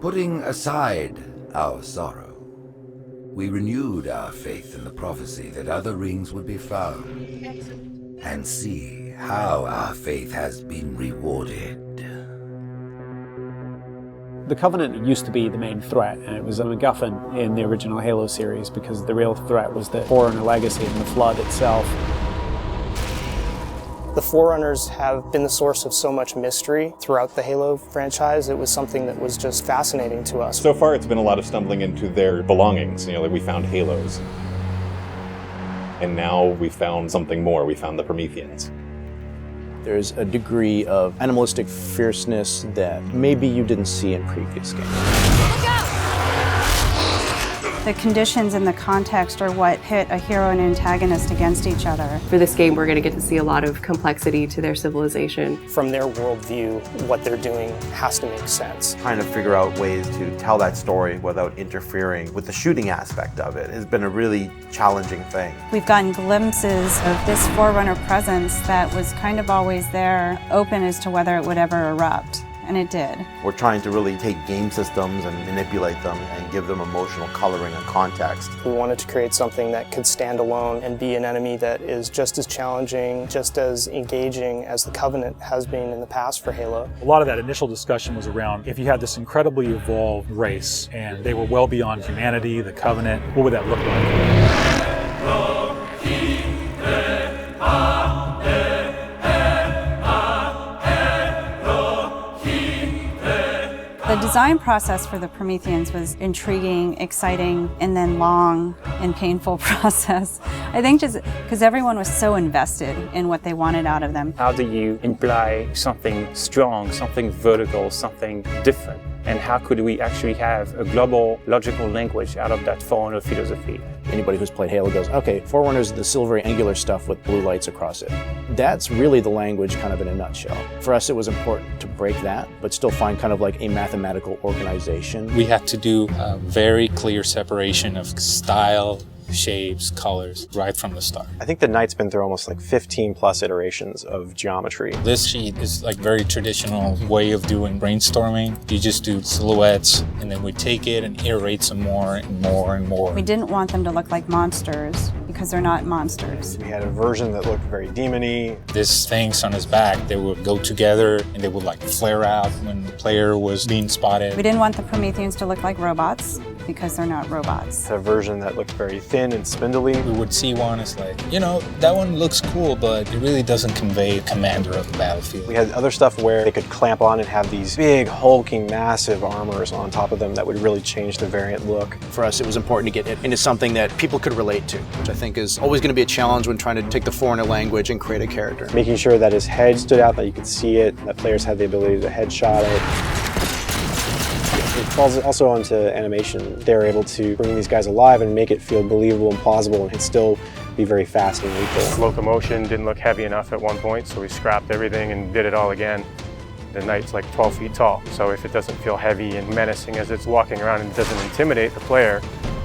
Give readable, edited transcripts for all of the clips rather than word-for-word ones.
Putting aside our sorrow, we renewed our faith in the prophecy that other rings would be found, and see how our faith has been rewarded. The Covenant used to be the main threat, and it was a MacGuffin in the original Halo series because the real threat was the Forerunner legacy and the Flood itself. The Forerunners have been the source of so much mystery throughout the Halo franchise. It was something that was just fascinating to us. So far, it's been a lot of stumbling into their belongings. Like we found Halos. And now we found something more. We found the Prometheans. There's a degree of animalistic fierceness that maybe you didn't see in previous games. Look out! The conditions and the context are what pit a hero and antagonist against each other. For this game, we're going to get to see a lot of complexity to their civilization. From their worldview, what they're doing has to make sense. Trying to figure out ways to tell that story without interfering with the shooting aspect of it has been a really challenging thing. We've gotten glimpses of this Forerunner presence that was kind of always there, open as to whether it would ever erupt. And it did. We're trying to really take game systems and manipulate them and give them emotional coloring and context. We wanted to create something that could stand alone and be an enemy that is just as challenging, just as engaging as the Covenant has been in the past for Halo. A lot of that initial discussion was around if you had this incredibly evolved race and they were well beyond humanity, the Covenant, what would that look like? The design process for the Prometheans was intriguing, exciting, and then long and painful process. I think just because everyone was so invested in what they wanted out of them. How do you imply something strong, something vertical, something different? And how could we actually have a global logical language out of that Forerunner philosophy? Anybody who's played Halo goes, okay, Forerunners is the silvery angular stuff with blue lights across it. That's really the language kind of in a nutshell. For us, it was important to break that, but still find kind of like a mathematical organization. We had to do a very clear separation of style, shapes, colors, right from the start. I think the Knight's been through almost like 15 plus iterations of geometry. This sheet is like very traditional way of doing brainstorming. You just do silhouettes and then we take it and iterate some more and more and more. We didn't want them to look like monsters because they're not monsters. We had a version that looked very demon-y. These things on his back, they would go together and they would like flare out when the player was being spotted. We didn't want the Prometheans to look like robots because they're not robots. A version that looked very thin and spindly. We would see one as like, you know, that one looks cool, but it really doesn't convey commander of the battlefield. We had other stuff where they could clamp on and have these big, hulking, massive armors on top of them that would really change the variant look. For us, it was important to get it into something that people could relate to, which I think is always going to be a challenge when trying to take the Foreigner language and create a character. Making sure that his head stood out, that you could see it, that players had the ability to headshot it. It falls also onto animation. They were able to bring these guys alive and make it feel believable and plausible and still be very fast and lethal. Locomotion didn't look heavy enough at one point, so we scrapped everything and did it all again. The Knight's like 12 feet tall, so if it doesn't feel heavy and menacing as it's walking around and doesn't intimidate the player,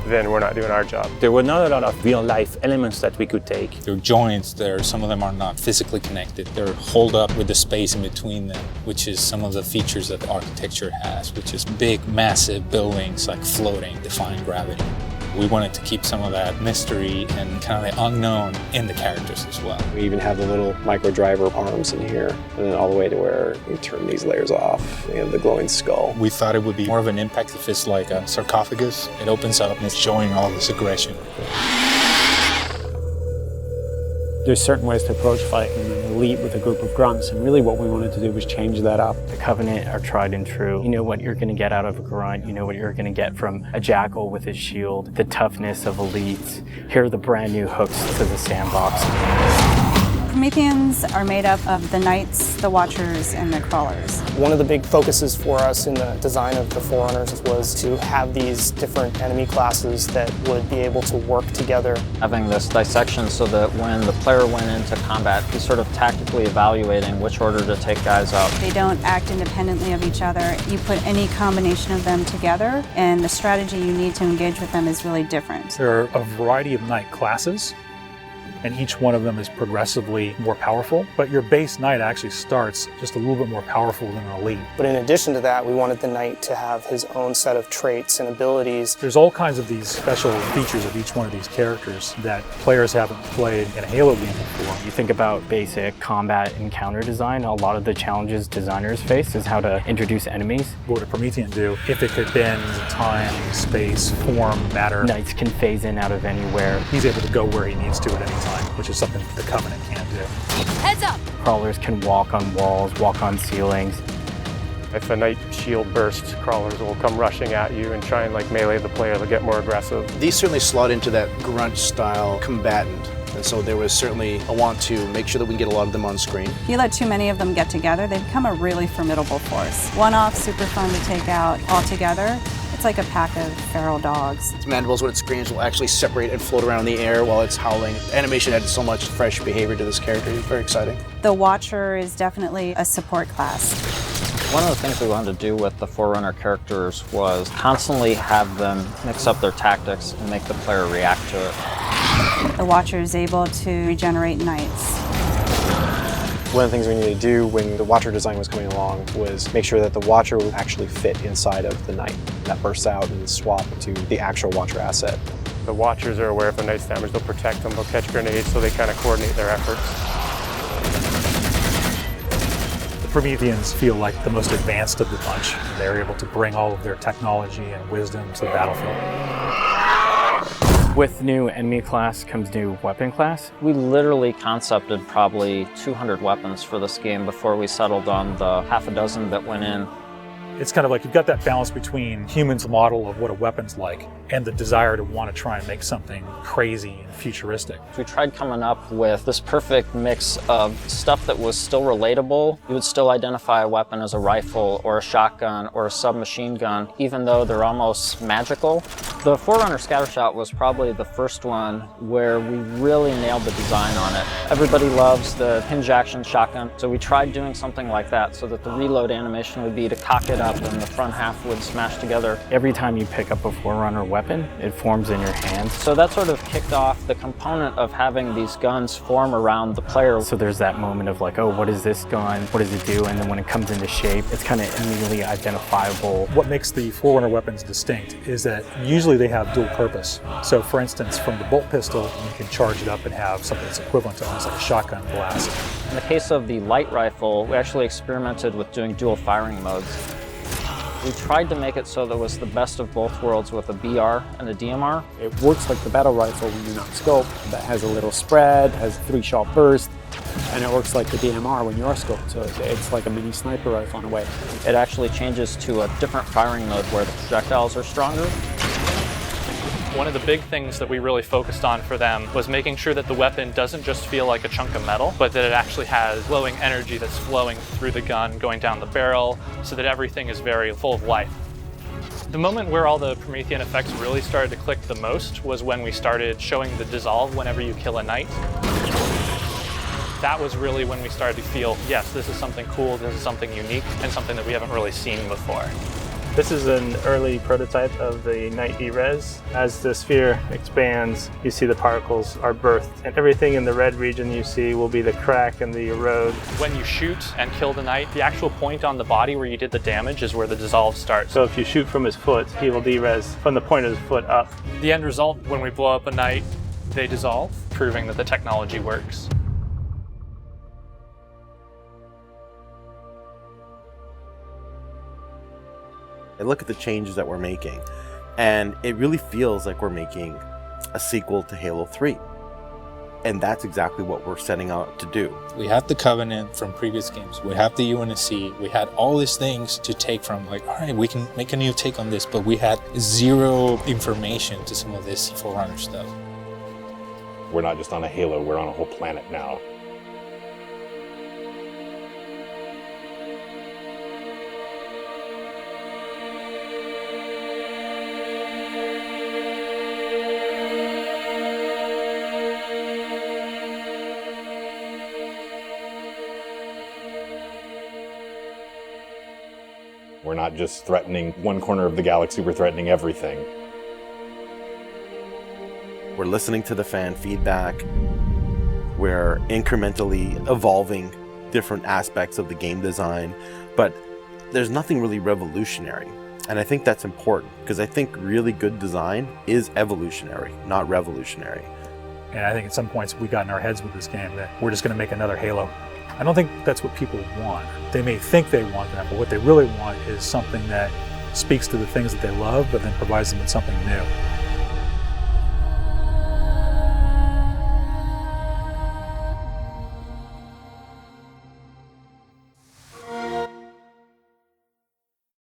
then we're not doing our job. There were not a lot of real-life elements that we could take. There are joints there, some of them are not physically connected. They're holed up with the space in between them, which is some of the features that the architecture has, which is big, massive buildings like floating, defying gravity. We wanted to keep some of that mystery and kind of the unknown in the characters as well. We even have the little micro driver arms in here, and then all the way to where we turn these layers off. We have the glowing skull. We thought it would be more of an impact if it's like a sarcophagus. It opens up and it's showing all this aggression. There's certain ways to approach fighting an elite with a group of grunts, and really what we wanted to do was change that up. The Covenant are tried and true. You know what you're going to get out of a grunt. You know what you're going to get from a jackal with his shield. The toughness of elites. Here are the brand new hooks to the sandbox. Prometheans are made up of the Knights, the Watchers, and the Crawlers. One of the big focuses for us in the design of the Forerunners was to have these different enemy classes that would be able to work together. Having this dissection so that when the player went into combat, he's sort of tactically evaluating which order to take guys out. They don't act independently of each other. You put any combination of them together, and the strategy you need to engage with them is really different. There are a variety of Knight classes. and each one of them is progressively more powerful. But your base knight actually starts just a little bit more powerful than an elite. But in addition to that, we wanted the knight to have his own set of traits and abilities. There's all kinds of these special features of each one of these characters that players haven't played in a Halo game before. You think about basic combat encounter design, a lot of the challenges designers face is how to introduce enemies. What would a Promethean do if it could bend time, space, form, matter? Knights can phase in out of anywhere. He's able to go where he needs to at any time, which is something the Covenant can't do. Heads up! Crawlers can walk on walls, walk on ceilings. If a knight shield bursts, crawlers will come rushing at you and try and like melee the player to get more aggressive. These certainly slot into that grunt style combatant. And so there was certainly a want to make sure that we can get a lot of them on screen. If you let too many of them get together, they become a really formidable force. One-off, super fun to take out all together. It's like a pack of feral dogs. Its mandibles, when it screams, will actually separate and float around in the air while it's howling. Animation added so much fresh behavior to this character. It's very exciting. The Watcher is definitely a support class. One of the things we wanted to do with the Forerunner characters was constantly have them mix up their tactics and make the player react to it. The Watcher is able to regenerate knights. One of the things we needed to do when the Watcher design was coming along was make sure that the Watcher would actually fit inside of the Knight. That bursts out and swap to the actual Watcher asset. The Watchers are aware if a knight's damaged, they'll protect them, they'll catch grenades, so they kind of coordinate their efforts. The Prometheans feel like the most advanced of the bunch. They're able to bring all of their technology and wisdom to the battlefield. With new enemy class comes new weapon class. We literally concepted probably 200 weapons for this game before we settled on the half a dozen that went in. It's kind of like you've got that balance between humans' model of what a weapon's like and the desire to want to try and make something crazy and futuristic. We tried coming up with this perfect mix of stuff that was still relatable. You would still identify a weapon as a rifle or a shotgun or a submachine gun, even though they're almost magical. The Forerunner Scattershot was probably the first one where we really nailed the design on it. Everybody loves the hinge action shotgun, so we tried doing something like that so that the reload animation would be to cock it up and the front half would smash together. Every time you pick up a Forerunner weapon, it forms in your hand. So that sort of kicked off the component of having these guns form around the player. So there's that moment of like, oh, what is this gun? What does it do? And then when it comes into shape, it's kind of immediately identifiable. What makes the Forerunner weapons distinct is that usually they have dual purpose. So for instance, from the bolt pistol, you can charge it up and have something that's equivalent to almost like a shotgun blast. In the case of the light rifle, we actually experimented with doing dual firing modes. We tried to make it so that it was the best of both worlds with a BR and a DMR. It works like the battle rifle when you're not scoped. That has a little spread, has 3-shot burst, and it works like the DMR when you are scoped. So it's like a mini sniper rifle in a way. It actually changes to a different firing mode where the projectiles are stronger. One of the big things that we really focused on for them was making sure that the weapon doesn't just feel like a chunk of metal, but that it actually has glowing energy that's flowing through the gun, going down the barrel, so that everything is very full of life. The moment where all the Promethean effects really started to click the most was when we started showing the dissolve whenever you kill a knight. That was really when we started to feel, yes, this is something cool, this is something unique, and something that we haven't really seen before. This is an early prototype of the Knight E-Res. As the sphere expands, you see the particles are birthed, and everything in the red region you see will be the crack and the erode. When you shoot and kill the knight, the actual point on the body where you did the damage is where the dissolve starts. So if you shoot from his foot, he will de-res from the point of his foot up. The end result, when we blow up a knight, they dissolve, proving that the technology works. I look at the changes that we're making, and it really feels like we're making a sequel to Halo 3. And that's exactly what we're setting out to do. We had the Covenant from previous games. We have the UNSC. We had all these things to take from, like, all right, we can make a new take on this, but we had zero information to some of this Forerunner stuff. We're not just on a Halo, we're on a whole planet now. We're not just threatening one corner of the galaxy, we're threatening everything. We're listening to the fan feedback. We're incrementally evolving different aspects of the game design, but there's nothing really revolutionary. And I think that's important, because I think really good design is evolutionary, not revolutionary. And I think at some points we got in our heads with this game that we're just going to make another Halo. I don't think that's what people want. They may think they want that, but what they really want is something that speaks to the things that they love, but then provides them with something new.